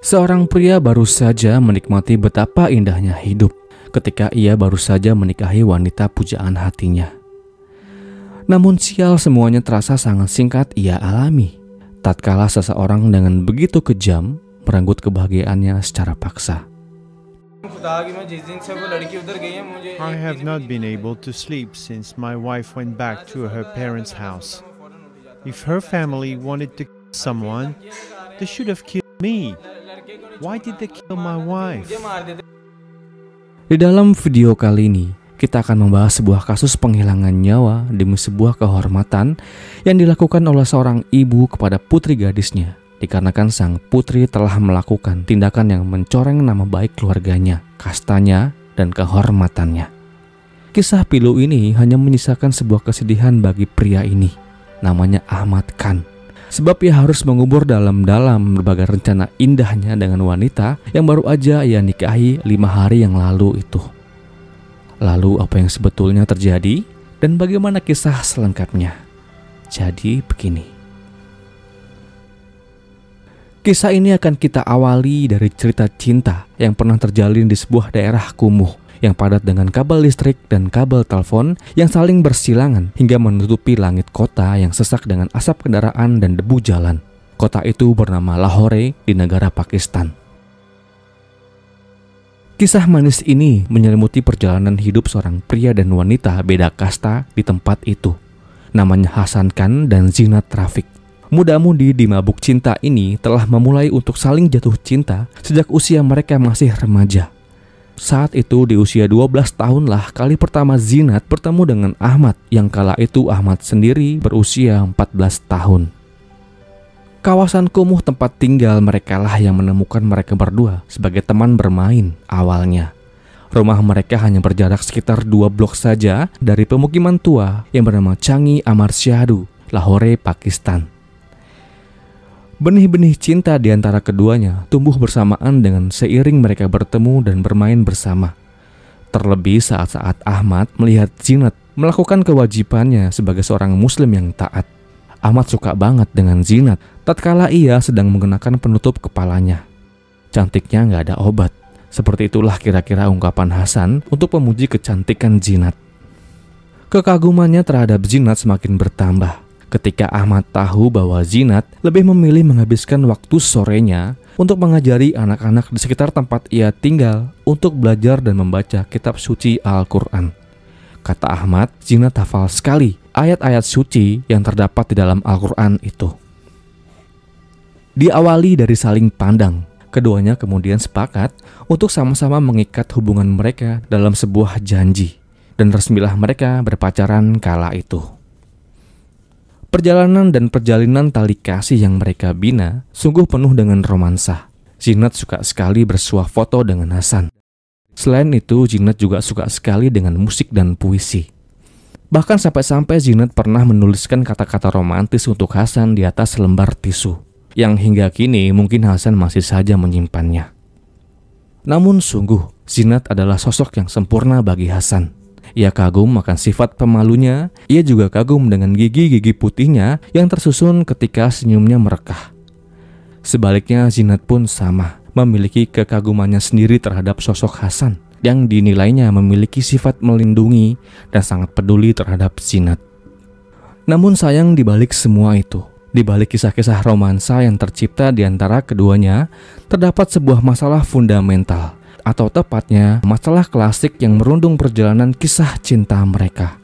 Seorang pria baru saja menikmati betapa indahnya hidup ketika ia baru saja menikahi wanita pujaan hatinya. Namun sial, semuanya terasa sangat singkat ia alami tatkala seseorang dengan begitu kejam merenggut kebahagiaannya secara paksa. I have not been able to sleep since my wife went back to her parents' house. If her family wanted to kill someone, they should have killed me. Why did they kill my wife? Di dalam video kali ini, kita akan membahas sebuah kasus penghilangan nyawa demi sebuah kehormatan yang dilakukan oleh seorang ibu kepada putri gadisnya, dikarenakan sang putri telah melakukan tindakan yang mencoreng nama baik keluarganya, kastanya, dan kehormatannya. Kisah pilu ini hanya menyisakan sebuah kesedihan bagi pria ini, namanya Ahmad Khan. Sebab ia harus mengubur dalam-dalam berbagai rencana indahnya dengan wanita yang baru aja ia nikahi 5 hari yang lalu itu. Lalu apa yang sebetulnya terjadi dan bagaimana kisah selengkapnya? Jadi begini. Kisah ini akan kita awali dari cerita cinta yang pernah terjalin di sebuah daerah kumuh yang padat dengan kabel listrik dan kabel telepon yang saling bersilangan hingga menutupi langit kota yang sesak dengan asap kendaraan dan debu jalan. Kota itu bernama Lahore di negara Pakistan. Kisah manis ini menyelimuti perjalanan hidup seorang pria dan wanita beda kasta di tempat itu. Namanya Hasan Khan dan Zinat Rafiq. Muda-mudi di mabuk cinta ini telah memulai untuk saling jatuh cinta sejak usia mereka masih remaja. Saat itu di usia 12 tahun lah kali pertama Zinat bertemu dengan Ahmad, yang kala itu Ahmad sendiri berusia 14 tahun. Kawasan kumuh tempat tinggal mereka lah yang menemukan mereka berdua sebagai teman bermain awalnya. Rumah mereka hanya berjarak sekitar 2 blok saja dari pemukiman tua yang bernama Changi Amar Syahdu, Lahore, Pakistan. Benih-benih cinta di antara keduanya tumbuh bersamaan dengan seiring mereka bertemu dan bermain bersama. Terlebih saat-saat Ahmad melihat Zinat melakukan kewajibannya sebagai seorang muslim yang taat. Ahmad suka banget dengan Zinat tatkala ia sedang mengenakan penutup kepalanya. Cantiknya nggak ada obat. Seperti itulah kira-kira ungkapan Hasan untuk memuji kecantikan Zinat. Kekagumannya terhadap Zinat semakin bertambah ketika Ahmad tahu bahwa Zinat lebih memilih menghabiskan waktu sorenya untuk mengajari anak-anak di sekitar tempat ia tinggal untuk belajar dan membaca kitab suci Al-Quran. Kata Ahmad, Zinat hafal sekali ayat-ayat suci yang terdapat di dalam Al-Quran itu. Diawali dari saling pandang, keduanya kemudian sepakat untuk sama-sama mengikat hubungan mereka dalam sebuah janji, dan resmilah mereka berpacaran kala itu. Perjalanan dan perjalinan tali kasih yang mereka bina sungguh penuh dengan romansa. Zinat suka sekali bersuah foto dengan Hasan. Selain itu, Zinat juga suka sekali dengan musik dan puisi. Bahkan sampai-sampai Zinat pernah menuliskan kata-kata romantis untuk Hasan di atas lembar tisu, yang hingga kini mungkin Hasan masih saja menyimpannya. Namun sungguh, Zinat adalah sosok yang sempurna bagi Hasan. Ia kagum akan sifat pemalunya, ia juga kagum dengan gigi-gigi putihnya yang tersusun ketika senyumnya merekah. Sebaliknya Zinat pun sama, memiliki kekagumannya sendiri terhadap sosok Hasan yang dinilainya memiliki sifat melindungi dan sangat peduli terhadap Zinat. Namun sayang di balik semua itu, di balik kisah-kisah romansa yang tercipta di antara keduanya, terdapat sebuah masalah fundamental, atau tepatnya masalah klasik yang merundung perjalanan kisah cinta mereka.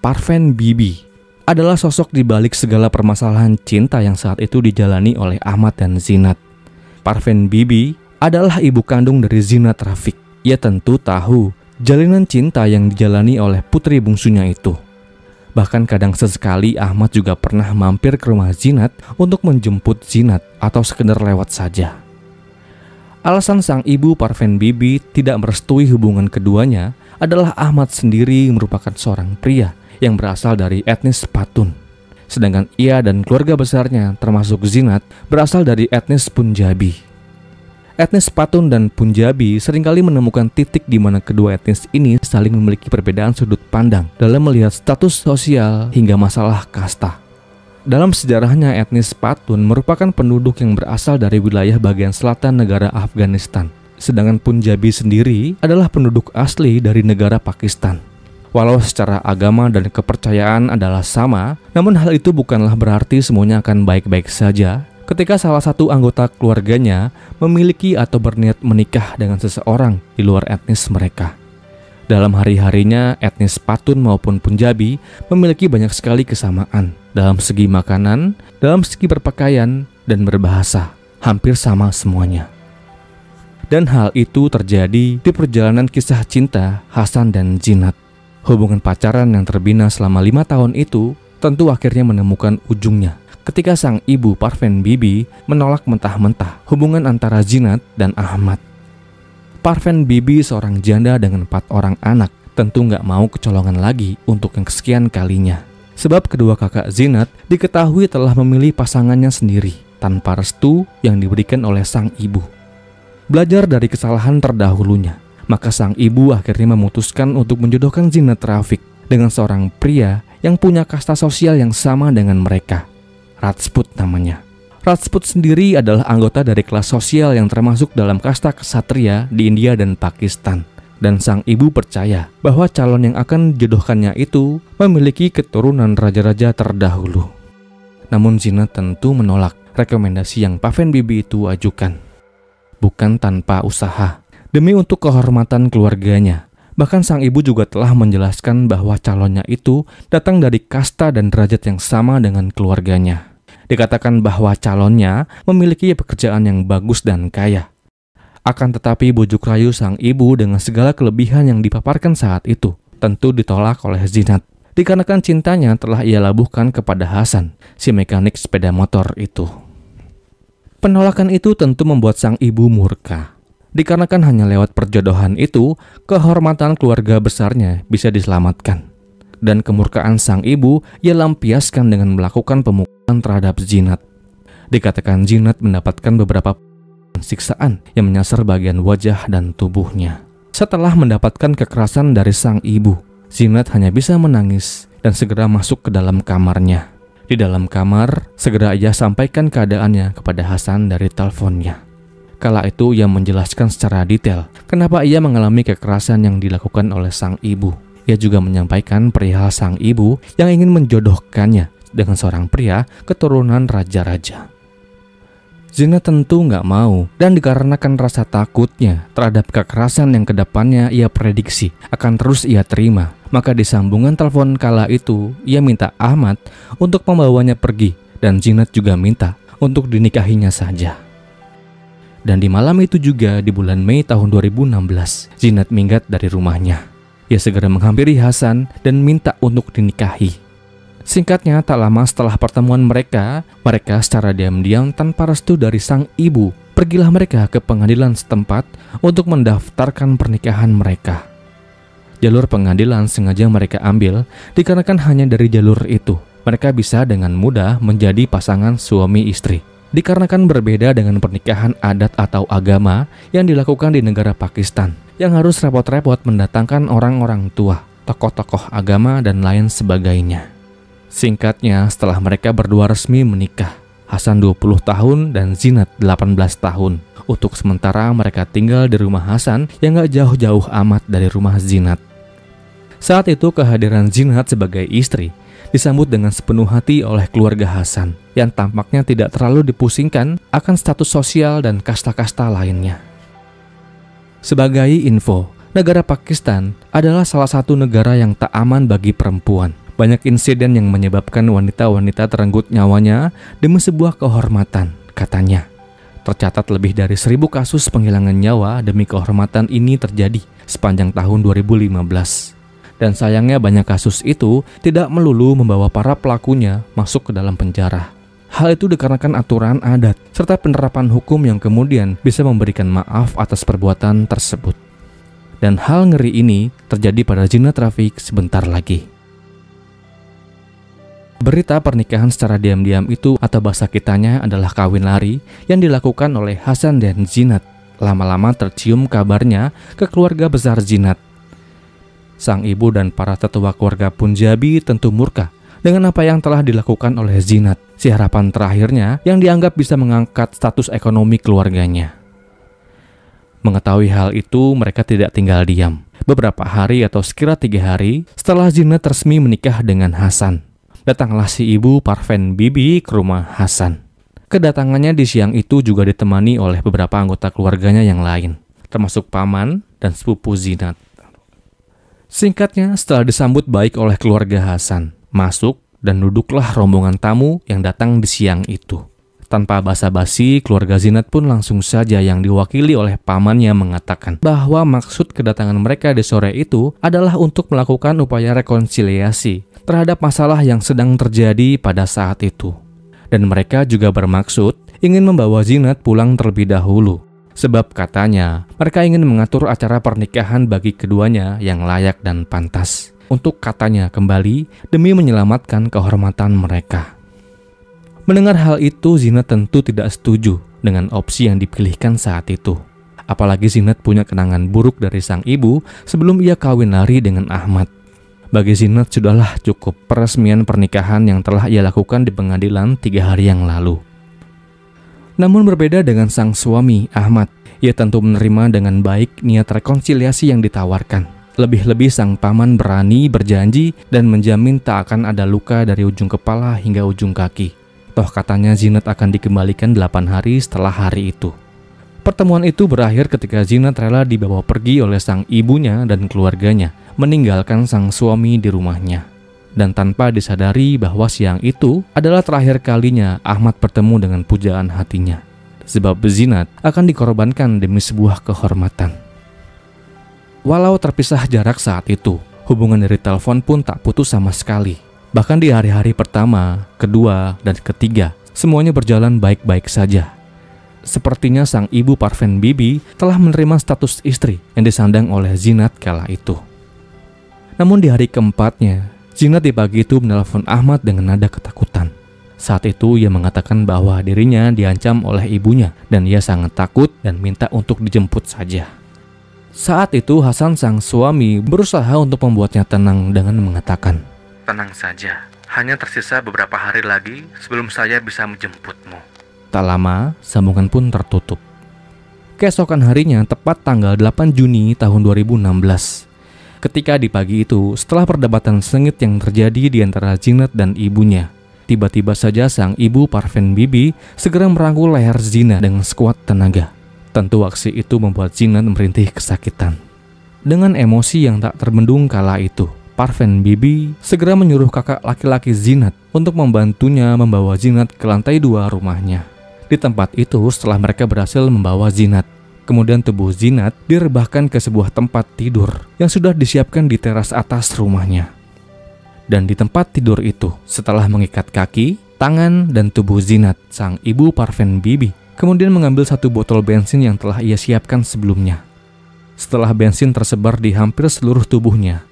Parveen Bibi adalah sosok di balik segala permasalahan cinta yang saat itu dijalani oleh Ahmad dan Zinat. Parveen Bibi adalah ibu kandung dari Zinat Rafiq. Ia tentu tahu jalinan cinta yang dijalani oleh putri bungsunya itu. Bahkan kadang sesekali Ahmad juga pernah mampir ke rumah Zinat untuk menjemput Zinat atau sekedar lewat saja. Alasan sang ibu Parveen Bibi tidak merestui hubungan keduanya adalah Ahmad sendiri merupakan seorang pria yang berasal dari etnis Patun. Sedangkan ia dan keluarga besarnya termasuk Zinat berasal dari etnis Punjabi. Etnis Patun dan Punjabi seringkali menemukan titik di mana kedua etnis ini saling memiliki perbedaan sudut pandang dalam melihat status sosial hingga masalah kasta. Dalam sejarahnya, etnis Patun merupakan penduduk yang berasal dari wilayah bagian selatan negara Afghanistan. Sedangkan Punjabi sendiri adalah penduduk asli dari negara Pakistan. Walau secara agama dan kepercayaan adalah sama, namun hal itu bukanlah berarti semuanya akan baik-baik saja ketika salah satu anggota keluarganya memiliki atau berniat menikah dengan seseorang di luar etnis mereka. Dalam hari-harinya, etnis Patun maupun Punjabi memiliki banyak sekali kesamaan dalam segi makanan, dalam segi berpakaian, dan berbahasa. Hampir sama semuanya. Dan hal itu terjadi di perjalanan kisah cinta Hasan dan Jinat. Hubungan pacaran yang terbina selama 5 tahun itu tentu akhirnya menemukan ujungnya ketika sang ibu Parveen Bibi menolak mentah-mentah hubungan antara Jinat dan Ahmad. Parveen Bibi seorang janda dengan 4 orang anak tentu nggak mau kecolongan lagi untuk yang kesekian kalinya. Sebab kedua kakak Jinat diketahui telah memilih pasangannya sendiri tanpa restu yang diberikan oleh sang ibu. Belajar dari kesalahan terdahulunya, maka sang ibu akhirnya memutuskan untuk menjodohkan Jinat Rafiq dengan seorang pria yang punya kasta sosial yang sama dengan mereka. Rajput namanya. Rajput sendiri adalah anggota dari kelas sosial yang termasuk dalam kasta ksatria di India dan Pakistan. Dan sang ibu percaya bahwa calon yang akan dijodohkannya itu memiliki keturunan raja-raja terdahulu. Namun Jinat tentu menolak rekomendasi yang Parveen Bibi itu ajukan. Bukan tanpa usaha, demi untuk kehormatan keluarganya. Bahkan sang ibu juga telah menjelaskan bahwa calonnya itu datang dari kasta dan derajat yang sama dengan keluarganya. Dikatakan bahwa calonnya memiliki pekerjaan yang bagus dan kaya. Akan tetapi bujuk rayu sang ibu dengan segala kelebihan yang dipaparkan saat itu tentu ditolak oleh Jinat. Dikarenakan cintanya telah ia labuhkan kepada Hasan, si mekanik sepeda motor itu. Penolakan itu tentu membuat sang ibu murka. Dikarenakan hanya lewat perjodohan itu, kehormatan keluarga besarnya bisa diselamatkan. Dan kemurkaan sang ibu ia lampiaskan dengan melakukan pemukulan terhadap Jinat. Dikatakan Jinat mendapatkan beberapa siksaan yang menyasar bagian wajah dan tubuhnya. Setelah mendapatkan kekerasan dari sang ibu, Jinat hanya bisa menangis dan segera masuk ke dalam kamarnya. Di dalam kamar, segera ia sampaikan keadaannya kepada Hasan dari teleponnya. Kala itu ia menjelaskan secara detail kenapa ia mengalami kekerasan yang dilakukan oleh sang ibu. Ia juga menyampaikan perihal sang ibu yang ingin menjodohkannya dengan seorang pria keturunan raja-raja. Jinat tentu nggak mau, dan dikarenakan rasa takutnya terhadap kekerasan yang kedepannya ia prediksi akan terus ia terima, maka di sambungan telepon kala itu ia minta Ahmad untuk membawanya pergi, dan Jinat juga minta untuk dinikahinya saja. Dan di malam itu juga di bulan Mei tahun 2016, Jinat minggat dari rumahnya. Ia segera menghampiri Hasan dan minta untuk dinikahi. Singkatnya, tak lama setelah pertemuan mereka secara diam-diam tanpa restu dari sang ibu, pergilah mereka ke pengadilan setempat untuk mendaftarkan pernikahan mereka. Jalur pengadilan sengaja mereka ambil dikarenakan hanya dari jalur itu mereka bisa dengan mudah menjadi pasangan suami istri. Dikarenakan berbeda dengan pernikahan adat atau agama yang dilakukan di negara Pakistan, yang harus repot-repot mendatangkan orang-orang tua, tokoh-tokoh agama, dan lain sebagainya. Singkatnya, setelah mereka berdua resmi menikah, Hasan 20 tahun dan Jinat 18 tahun. Untuk sementara mereka tinggal di rumah Hasan yang gak jauh-jauh amat dari rumah Jinat. Saat itu kehadiran Jinat sebagai istri disambut dengan sepenuh hati oleh keluarga Hasan yang tampaknya tidak terlalu dipusingkan akan status sosial dan kasta-kasta lainnya. Sebagai info, negara Pakistan adalah salah satu negara yang tak aman bagi perempuan. Banyak insiden yang menyebabkan wanita-wanita terenggut nyawanya demi sebuah kehormatan, katanya. Tercatat lebih dari 1.000 kasus penghilangan nyawa demi kehormatan ini terjadi sepanjang tahun 2015. Dan sayangnya banyak kasus itu tidak melulu membawa para pelakunya masuk ke dalam penjara. Hal itu dikarenakan aturan adat serta penerapan hukum yang kemudian bisa memberikan maaf atas perbuatan tersebut. Dan hal ngeri ini terjadi pada Jinat Rafiq sebentar lagi. Berita pernikahan secara diam-diam itu atau bahasa kitanya adalah kawin lari yang dilakukan oleh Hasan dan Jinat. Lama-lama tercium kabarnya ke keluarga besar Jinat. Sang ibu dan para tetua keluarga Punjabi tentu murka dengan apa yang telah dilakukan oleh Zinat, si harapan terakhirnya yang dianggap bisa mengangkat status ekonomi keluarganya. Mengetahui hal itu, mereka tidak tinggal diam. Beberapa hari atau sekira 3 hari setelah Zinat resmi menikah dengan Hasan, datanglah si ibu Parveen Bibi ke rumah Hasan. Kedatangannya di siang itu juga ditemani oleh beberapa anggota keluarganya yang lain, termasuk paman dan sepupu Zinat. Singkatnya, setelah disambut baik oleh keluarga Hasan, masuk dan duduklah rombongan tamu yang datang di siang itu. Tanpa basa-basi, keluarga Zinat pun langsung saja yang diwakili oleh pamannya mengatakan bahwa maksud kedatangan mereka di sore itu adalah untuk melakukan upaya rekonsiliasi terhadap masalah yang sedang terjadi pada saat itu. Dan mereka juga bermaksud ingin membawa Zinat pulang terlebih dahulu. Sebab katanya, mereka ingin mengatur acara pernikahan bagi keduanya yang layak dan pantas. Untuk katanya kembali demi menyelamatkan kehormatan mereka. Mendengar hal itu, Zinat tentu tidak setuju dengan opsi yang dipilihkan saat itu. Apalagi Zinat punya kenangan buruk dari sang ibu sebelum ia kawin lari dengan Ahmad. Bagi Zinat sudahlah cukup peresmian pernikahan yang telah ia lakukan di pengadilan 3 hari yang lalu. Namun berbeda dengan sang suami, Ahmad, ia tentu menerima dengan baik niat rekonsiliasi yang ditawarkan. Lebih-lebih sang paman berani berjanji dan menjamin tak akan ada luka dari ujung kepala hingga ujung kaki. Toh katanya Zinat akan dikembalikan 8 hari setelah hari itu. Pertemuan itu berakhir ketika Zinat rela dibawa pergi oleh sang ibunya dan keluarganya, meninggalkan sang suami di rumahnya. Dan tanpa disadari bahwa siang itu adalah terakhir kalinya Ahmad bertemu dengan pujaan hatinya. Sebab Zinat akan dikorbankan demi sebuah kehormatan. Walau terpisah jarak saat itu, hubungan dari telepon pun tak putus sama sekali. Bahkan di hari-hari pertama, kedua, dan ketiga, semuanya berjalan baik-baik saja. Sepertinya sang ibu Parveen Bibi telah menerima status istri yang disandang oleh Zinat kala itu. Namun di hari keempatnya, Zinat di pagi itu menelpon Ahmad dengan nada ketakutan. Saat itu ia mengatakan bahwa dirinya diancam oleh ibunya dan ia sangat takut dan minta untuk dijemput saja. Saat itu Hasan sang suami berusaha untuk membuatnya tenang dengan mengatakan, "Tenang saja, hanya tersisa beberapa hari lagi sebelum saya bisa menjemputmu." Tak lama, sambungan pun tertutup. Keesokan harinya, tepat tanggal 8 Juni tahun 2016. Ketika di pagi itu, setelah perdebatan sengit yang terjadi di antara Zinat dan ibunya, tiba-tiba saja sang ibu Parveen Bibi segera merangkul leher Zinat dengan sekuat tenaga. Tentu aksi itu membuat Zinat merintih kesakitan. Dengan emosi yang tak terbendung kala itu, Parveen Bibi segera menyuruh kakak laki-laki Zinat untuk membantunya membawa Zinat ke lantai 2 rumahnya. Di tempat itu, setelah mereka berhasil membawa Zinat, kemudian tubuh Zinat direbahkan ke sebuah tempat tidur yang sudah disiapkan di teras atas rumahnya. Dan di tempat tidur itu, setelah mengikat kaki, tangan, dan tubuh Zinat, sang ibu Parveen Bibi kemudian mengambil 1 botol bensin yang telah ia siapkan sebelumnya. Setelah bensin tersebar di hampir seluruh tubuhnya,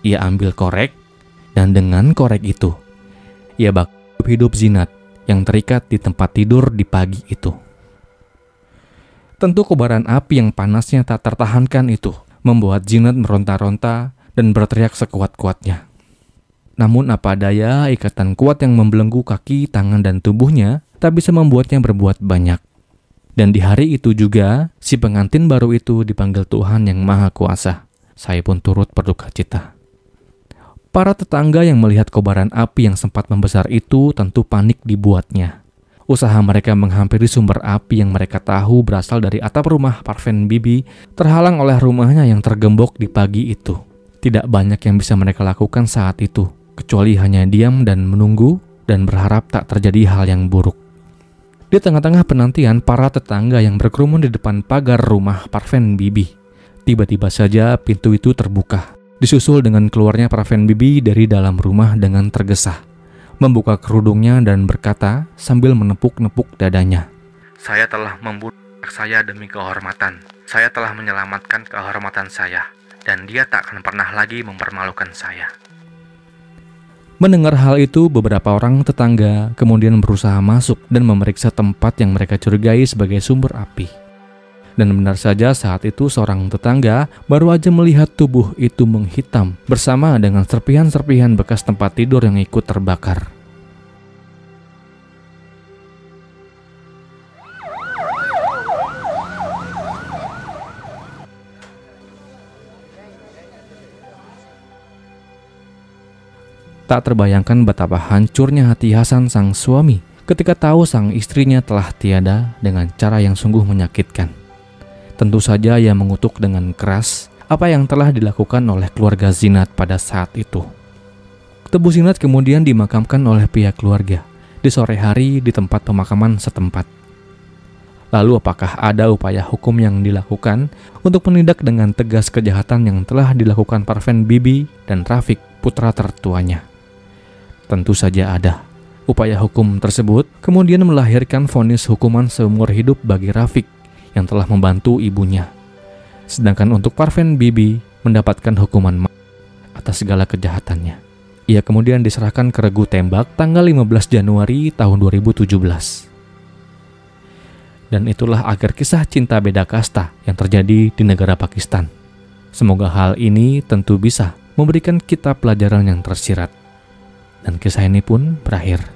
ia ambil korek, dan dengan korek itu, ia bakar hidup Zinat yang terikat di tempat tidur di pagi itu. Tentu kobaran api yang panasnya tak tertahankan itu membuat Zinat meronta-ronta dan berteriak sekuat-kuatnya. Namun apa daya, ikatan kuat yang membelenggu kaki, tangan, dan tubuhnya tak bisa membuatnya berbuat banyak. Dan di hari itu juga, si pengantin baru itu dipanggil Tuhan yang Maha Kuasa. Saya pun turut berduka cita. Para tetangga yang melihat kobaran api yang sempat membesar itu tentu panik dibuatnya. Usaha mereka menghampiri sumber api yang mereka tahu berasal dari atap rumah Parveen Bibi terhalang oleh rumahnya yang tergembok di pagi itu. Tidak banyak yang bisa mereka lakukan saat itu, kecuali hanya diam dan menunggu dan berharap tak terjadi hal yang buruk. Di tengah-tengah penantian, para tetangga yang berkerumun di depan pagar rumah Parveen Bibi, tiba-tiba saja pintu itu terbuka. Disusul dengan keluarnya Parveen Bibi dari dalam rumah dengan tergesa, membuka kerudungnya dan berkata sambil menepuk-nepuk dadanya, "Saya telah membunuh anak saya demi kehormatan. Saya telah menyelamatkan kehormatan saya, dan dia tak akan pernah lagi mempermalukan saya." Mendengar hal itu, beberapa orang tetangga kemudian berusaha masuk dan memeriksa tempat yang mereka curigai sebagai sumber api. Dan benar saja saat itu seorang tetangga baru aja melihat tubuh itu menghitam bersama dengan serpihan-serpihan bekas tempat tidur yang ikut terbakar. Tak terbayangkan betapa hancurnya hati Hasan sang suami ketika tahu sang istrinya telah tiada dengan cara yang sungguh menyakitkan. Tentu saja ia mengutuk dengan keras apa yang telah dilakukan oleh keluarga Zinat pada saat itu. Tubuh Zinat kemudian dimakamkan oleh pihak keluarga di sore hari di tempat pemakaman setempat. Lalu apakah ada upaya hukum yang dilakukan untuk menindak dengan tegas kejahatan yang telah dilakukan Parveen Bibi dan Rafiq, putra tertuanya? Tentu saja ada. Upaya hukum tersebut kemudian melahirkan vonis hukuman seumur hidup bagi Rafiq yang telah membantu ibunya. Sedangkan untuk Parveen Bibi mendapatkan hukuman mati atas segala kejahatannya. Ia kemudian diserahkan ke regu tembak tanggal 15 Januari tahun 2017. Dan itulah akhir kisah cinta beda kasta yang terjadi di negara Pakistan. Semoga hal ini tentu bisa memberikan kita pelajaran yang tersirat. Dan kisah ini pun berakhir.